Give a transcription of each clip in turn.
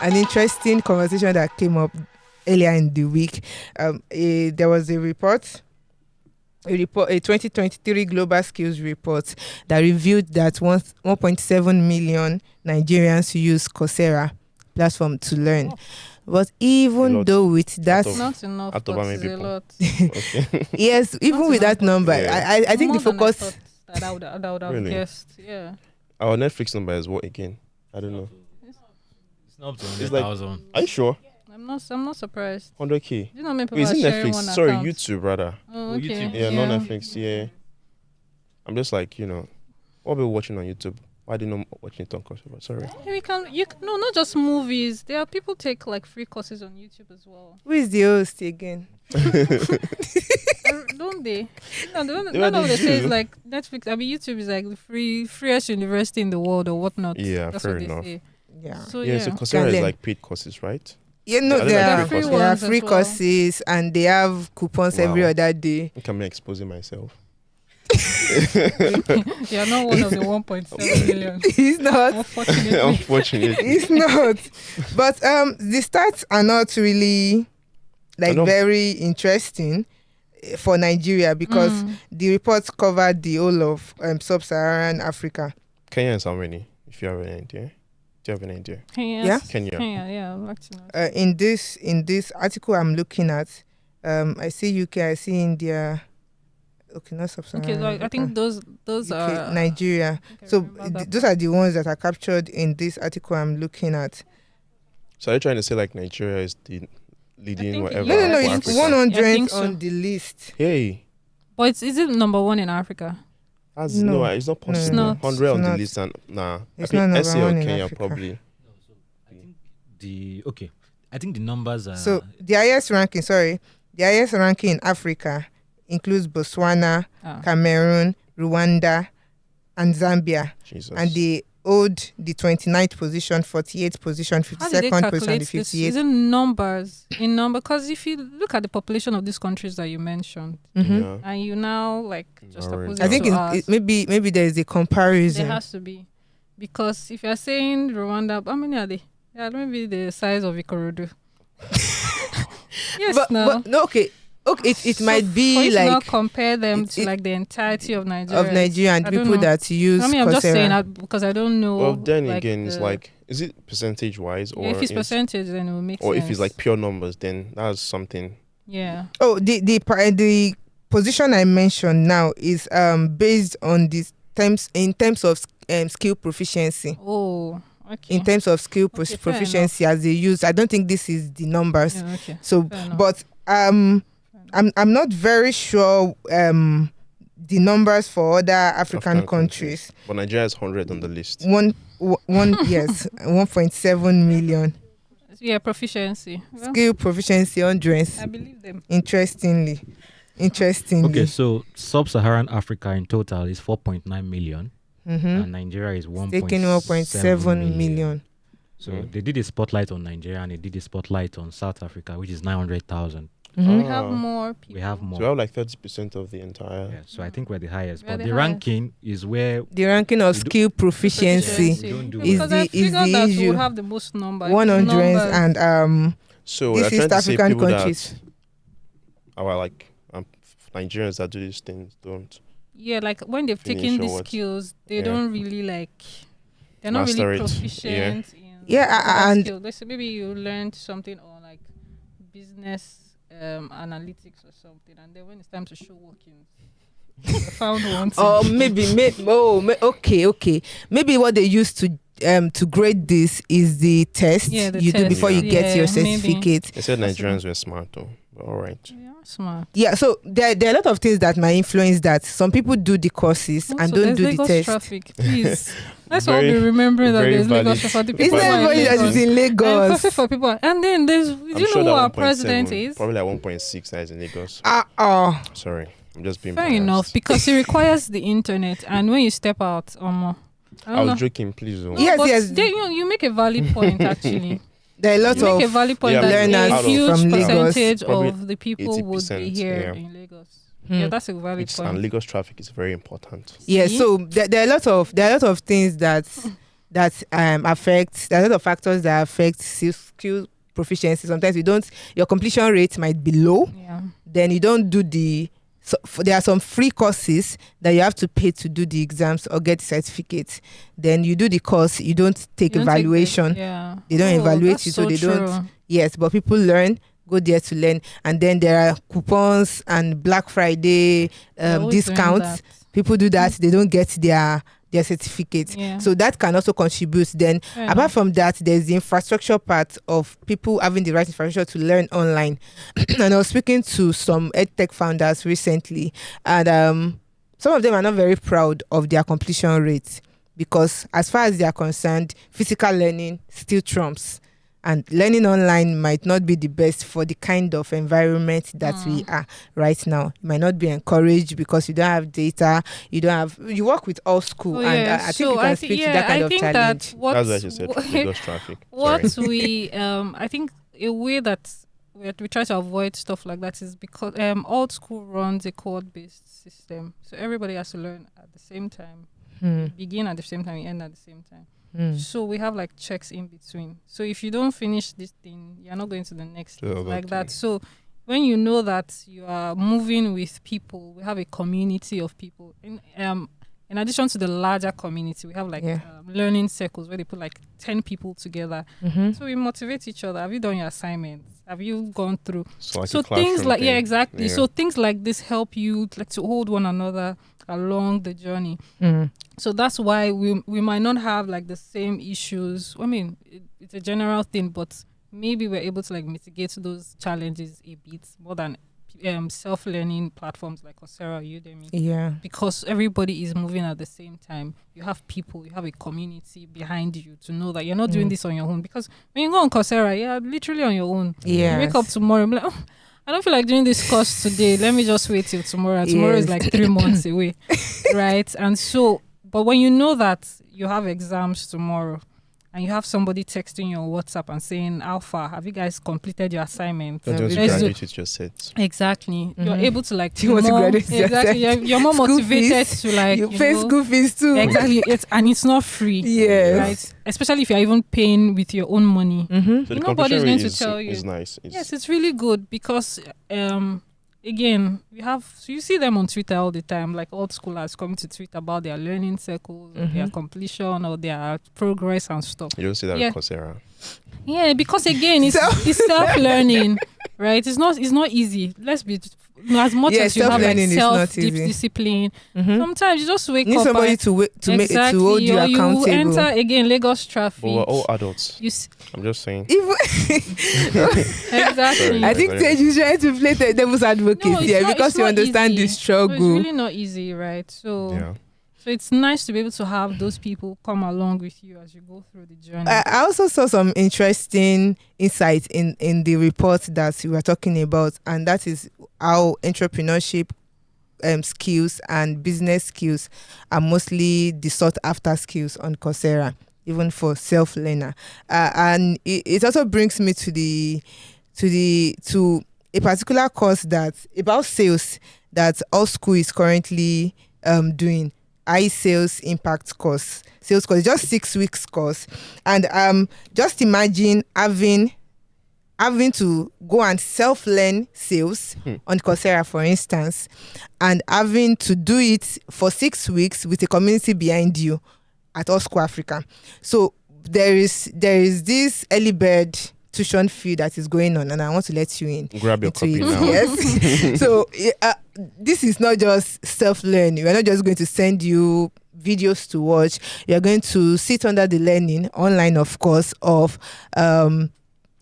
an interesting conversation that came up earlier in the week. There was a 2023 global skills report that revealed that 1.7 million Nigerians use Coursera platform to learn. But even though with that, not enough, but it's a lot. Yes, even Not with that number, yeah. I think the focus. I would have Really? guessed. Yeah. Our Netflix number is what again? I don't know. It's not up to It's like- 100,000. Are you sure? I'm not surprised. 100k. Do you know how many people Wait, is are it sharing Netflix? one Sorry, account? YouTube rather. Oh, okay. YouTube. Yeah, not Netflix. Yeah. I'm just like, what are we watching on YouTube? Why do you not watching it on Coursera? Sorry. Hey, no, not just movies. There are people take like free courses on YouTube as well. Who is the host again? Don't they? No, Yeah, none of they they say do. is like Netflix. I mean, YouTube is like the freest university in the world or whatnot. Yeah, That's fair what enough. they say. Yeah. So Yeah, yeah. so Coursera Can is learn. like paid courses, right? Yeah, no, Yeah, there like are free there are courses. free As well. courses and they have coupons every Wow. other day. Look at me exposing myself. You are not one of the 1.7 million. It's not. Unfortunately. Unfortunately. It's not. But the stats are not really I know. very interesting for Nigeria because the reports covered the whole of sub-Saharan Africa. Kenya is how many? If you have an idea. Do you have an idea? Kenya. Kenya. Yeah, I'd like to know. In this article I'm looking at, I see UK, I see India. Okay, not sub-Saharan. Okay, like, I think those UK, are Nigeria. So those are the ones that are captured in this article I'm looking at. So are you trying to say like Nigeria is the leading think whatever? No, for it's Africa? 100 I think so. on the list. Hey. But is it number one in Africa? That's, No. it's not possible. It's not. 100 on It's the not. list and nah. It's I not think number SA or one in Kenya Africa. probably. I think the numbers are. So the highest ranking in Africa includes Botswana, Ah. Cameroon, Rwanda, and Zambia. Jesus. And they owed the 29th position, 48th position, How did they 52nd position, and calculate the this? Is 58th. it numbers? In number? Because if you look at the population of these countries that you mentioned, Mhm. Yeah. and you now like just Alright. oppose it I think to it's, ours, maybe there is a there comparison. has to be. Because if you're saying Rwanda, how many are they? Yeah, maybe the size of Ikorodu. Yes, but no, okay, it So might for be you to not like compare them to it- like the entirety of Nigeria. of Nigeria and I don't people know. that use I mean, I'm just saying Coursera. that because I don't know. Well, then like, again, it's the- like, is it percentage wise or if it's is- percentage, then it will make or sense. if it's like pure numbers, then that's something. yeah. Oh, the position I mentioned now is based on these terms in terms of skill proficiency. Oh, okay. In terms of skill Okay, fair proficiency as they use, I don't think this is the numbers. Yeah, okay. So, Fair enough. but I'm not very sure the numbers for other African countries. But Nigeria is 100 on the list. One yes, 1.7 million Yeah, proficiency. Well, skill proficiency on dress. I believe them. Interestingly. okay, so sub-Saharan Africa in total is 4.9 million, Mm-hmm. and Nigeria is 1.7 Taking 1.7 million. So they did a spotlight on Nigeria and they did a spotlight on South Africa, which is 900,000. Mhm. We have more people. We have So more. we have like 30% of the entire. Yeah, so I think we're the highest. We're But the the highest. ranking is where The ranking of You do- skill proficiency You don't do Because it. I Is figured the that we issue. would have the most number. 100 Numbers. and So This we're East trying to say African people countries. that our like Nigerians that do these things don't Yeah, like when they've Finish taken or these what? skills, they Yeah. don't really like. They're not Master really it. proficient. In Yeah, that and- skill. Let's say maybe you learned something on like business analytics or something, and then when it's time to show working, you found one. or okay. Maybe what they used to grade this is the test Yeah, the you do test. before you get your Yeah, maybe. certificate. they said Possible. Nigerians were smart though. But all right. Yeah, smart. Yeah, so there are a lot of things that might influence that. Some people do the courses and Also, don't there's do the Lagos test. traffic, please. Let's all Very- be remembering that very there's Lagos valid. traffic. The It's people not who are in everybody that Lagos. is in And Lagos. perfect for people. And then there's, do I'm you sure know who that our 1.7, president is? Probably like 1.6 that is in Lagos. Sorry, I'm just being Fair biased. enough, because it requires the internet, and when you step out, I was joking, please don't. Yes, but yes. Then you make a valid point actually. There are a lot You make a of valid point Yeah, that learners a huge from Lagos. percentage Probably of the people would be 80%, here yeah. in Lagos. Hmm. Yeah, that's a valid And point. Lagos traffic is very important. yeah. See? So there are a lot of things that that affects. There are a lot of factors that affect skill proficiency. Sometimes your completion rate might be low. Yeah. Then you don't do there are some free courses that you have to pay to do the exams or get certificates. Then you do the course, you don't take You don't take evaluation. They don't evaluate you, so they don't. Yes, but people go there to learn. And then there are coupons and Black Friday discounts. People do that, they don't get their certificate. So that can also contribute. Then apart from that, there's the infrastructure part of people having the right infrastructure to learn online. And I was speaking to some edtech founders recently, and some of them are not very proud of their completion rates, because as far as they are concerned, physical learning still trumps. And learning online might not be the best for the kind of environment that we are right now. It might not be encouraged because you don't have data. You work with all school. And I think you can speak to that kind of challenge. That's what you said, Lagos traffic. I think a way that we try to avoid stuff like that is because old school runs a code-based system. So everybody has to learn at the same time. Begin at the same time, end at the same time. So we have like checks in between. So if you don't finish this thing, you're not going to the next thing, like that. So when you know that you are moving with people, we have a community of people. In addition to the larger community, we have like learning circles where they put like 10 people together. So we motivate each other. Have you done your assignments? Have you gone through? So things like exactly. Yeah. So things like this help you like to hold one another along the journey. So that's why we might not have like the same issues. I mean, it's a general thing, but maybe we're able to like mitigate those challenges a bit more than self-learning platforms like Coursera or Udemy. Yeah. Because everybody is moving at the same time. You have people, you have a community behind you to know that you're not doing this on your own. Because when you go on Coursera, you're literally on your own. Yeah. You wake up tomorrow and be like, I don't feel like doing this course today. Let me just wait till tomorrow. And tomorrow is like 3 months away. Right? And so, but when you know that you have exams tomorrow and you have somebody texting you on WhatsApp and saying, how far? Have you guys completed your assignment? Don't just graduate with your sets. Exactly. You're able to like... You want to graduate with your set. You're more motivated to like... You pay school fees too. Exactly. And it's not free. Yes. Right? Especially if you're even paying with your own money. So Nobody's going to tell you. It's nice. Yes, it's really good because... again, you see them on Twitter all the time, like old schoolers coming to tweet about their learning circles, their completion or their progress and stuff. You don't see that with Coursera. Yeah, because again, it's self-learning, right? It's not easy. Let's be as much as you have like self-discipline. Sometimes you just wake up. Need somebody to hold you accountable. You enter again Lagos traffic. But we're all adults. I'm just saying. Exactly. I think Tej is trying to play the devil's advocate here because you understand the struggle. It's really not easy, right? So it's nice to be able to have those people come along with you as you go through the journey. I also saw some interesting insights in the report that we were talking about, and that is how entrepreneurship skills and business skills are mostly the sought after skills on Coursera, even for self-learner. And it also brings me to a particular course about sales that all school is currently doing. Sales impact course, just 6 weeks course. And just imagine having to go and self-learn sales on Coursera, for instance, and having to do it for 6 weeks with a community behind you at All School Africa. So there is this early bird tuition fee that is going on, and I want to let you in. Grab your copy now. Yes. So this is not just self-learning. We're not just going to send you videos to watch. You're going to sit under the learning online, of course, of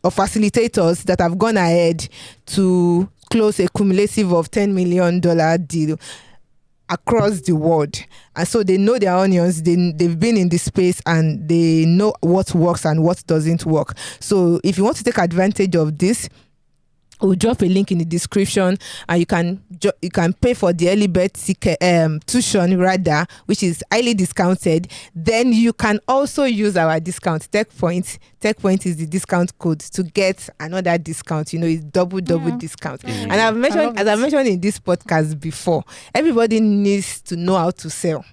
facilitators that have gone ahead to close a cumulative of $10 million deal across the world. And so they know their onions. They've been in this space and they know what works and what doesn't work. So if you want to take advantage of this, we'll drop a link in the description, and you can pay for the early bird tuition rather, which is highly discounted. Then you can also use our discount Techpoint. Techpoint is the discount code to get another discount. It's double discount. And I've mentioned in this podcast before, everybody needs to know how to sell.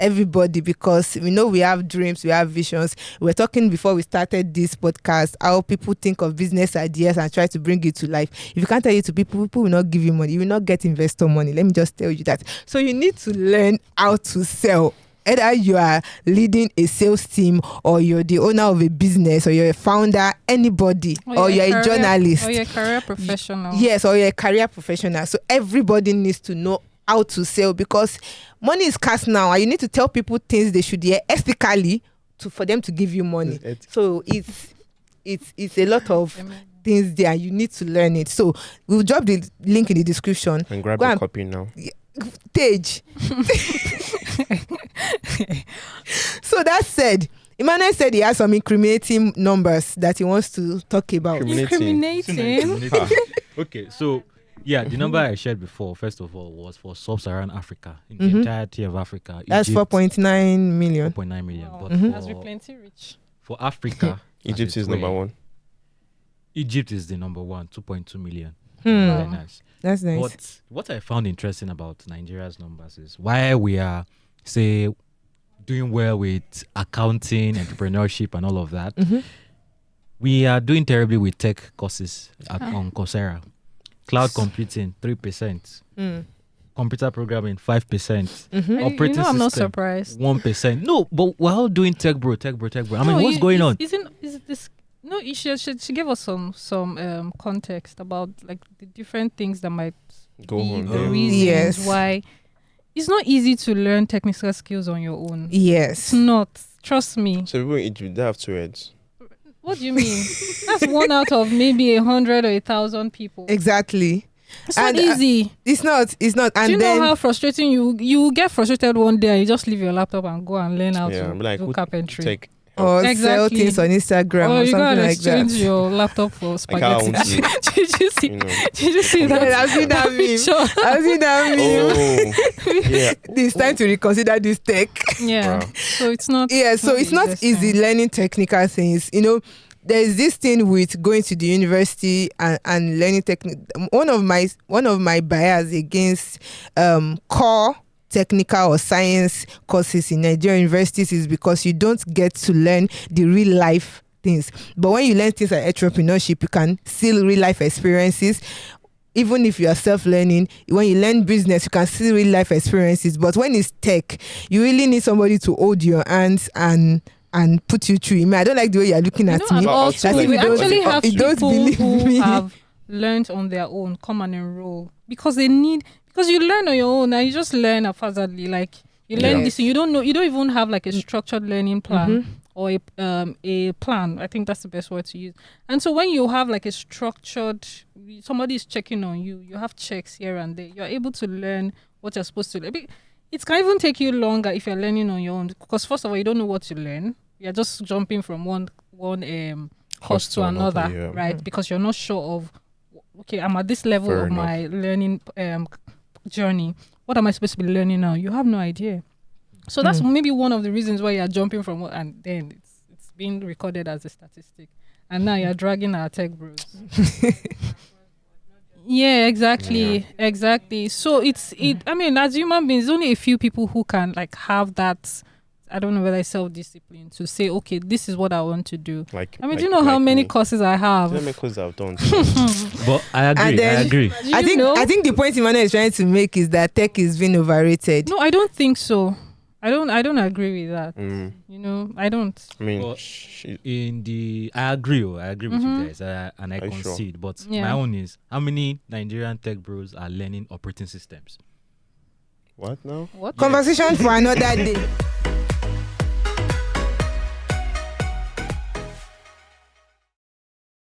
everybody, because we know we have dreams, we have visions. We're talking before we started this podcast how people think of business ideas and try to bring it to life. If you can't tell it to people, people will not give you money. You will not get investor money. Let me just tell you that. So you need to learn how to sell. Either you are leading a sales team, or you're the owner of a business, or you're a founder, anybody, or you're a journalist, or you're a career professional. Yes, or you're a career professional. So everybody needs to know how to sell, because money is scarce now, and you need to tell people things they should hear ethically for them to give you money. So it's a lot of things there. You need to learn it. So we'll drop the link in the description. And grab a copy now. Page. So that said, Emmanuel said he has some incriminating numbers that he wants to talk about. Incriminating. Okay, so yeah, the number I shared before, first of all, was for sub-Saharan Africa, in the entirety of Africa. That's 4.9 million. 4.9 million. Wow. But That's plenty rich. for Africa, Egypt is number one. Egypt is the number one, 2.2 million. Very Nice. That's nice. But what I found interesting about Nigeria's numbers is why we are, say, doing well with accounting, entrepreneurship, and all of that. We are doing terribly with tech courses on Coursera. Cloud computing, 3%. Computer programming, 5%. Operating I'm not system, surprised. 1%. No, but we're all doing tech bro. I mean, what's going on? Is this? No, you should give us some context about like the different things that might Go be on. the reasons Yes. why it's not easy to learn technical skills on your own. Yes. It's not. Trust me. So people in Egypt, they have 2 heads. What do you mean? That's 1 out of maybe 100 or 1,000 people. Exactly. It's not And, easy. It's not. And Do you then know how frustrating you get frustrated one day and you just leave your laptop and go and learn how to like, do carpentry. Take or sell Exactly. things on Instagram Or or you something gotta like that. exchange your laptop for spaghetti. want to, Did you see? you know. Did you see that? Yeah, I've seen that meme. picture? I've seen that meme. Oh, yeah. It's time to reconsider this tech. Yeah. Wow. So it's not. Yeah, so it's not easiest easy thing. learning technical things. You know, there's this thing with going to the university and learning one of my bias against core technical or science courses in Nigerian universities is because you don't get to learn the real life things. But when you learn things like entrepreneurship, you can see real life experiences. Even if you are self-learning, when you learn business, you can see real life experiences. But when it's tech, you really need somebody to hold your hands and put you through. I mean, I don't like the way you're looking at me. At all That's schools, like we you don't- actually have you don't people believe who me. have learned on their own, come and enroll because you learn on your own and you just learn haphazardly. Like you learn Yes. this, you don't even have like a structured learning plan or a plan. I think that's the best word to use. And so when you have like a structured, somebody is checking on you. You have checks here and there. You're able to learn what you're supposed to learn. It can even take you longer if you're learning on your own because first of all, you don't know what to learn. You're just jumping from one course to another, right? Because you're not sure of, okay, I'm at this level Fair of my learning journey. What am I supposed to be learning now? You have no idea. So that's maybe one of the reasons why you're jumping from one, and then it's being recorded as a statistic. And now you're dragging our tech bros. Yeah, exactly. So I mean, as human beings, only a few people who can like have that, I don't know whether it's self-discipline to say, okay, this is what I want to do. Do you know how many courses I have? How many courses I've done? But I agree. And then- I agree. I think the point Emmanuel is trying to make is that tech is being overrated. No, I don't think so. I don't agree with that. You know, I don't. I mean, Well, I agree with you guys, and I Are you sure? concede. But Yeah. my own is how many Nigerian tech bros are learning operating systems? what now? What? Conversation for another day.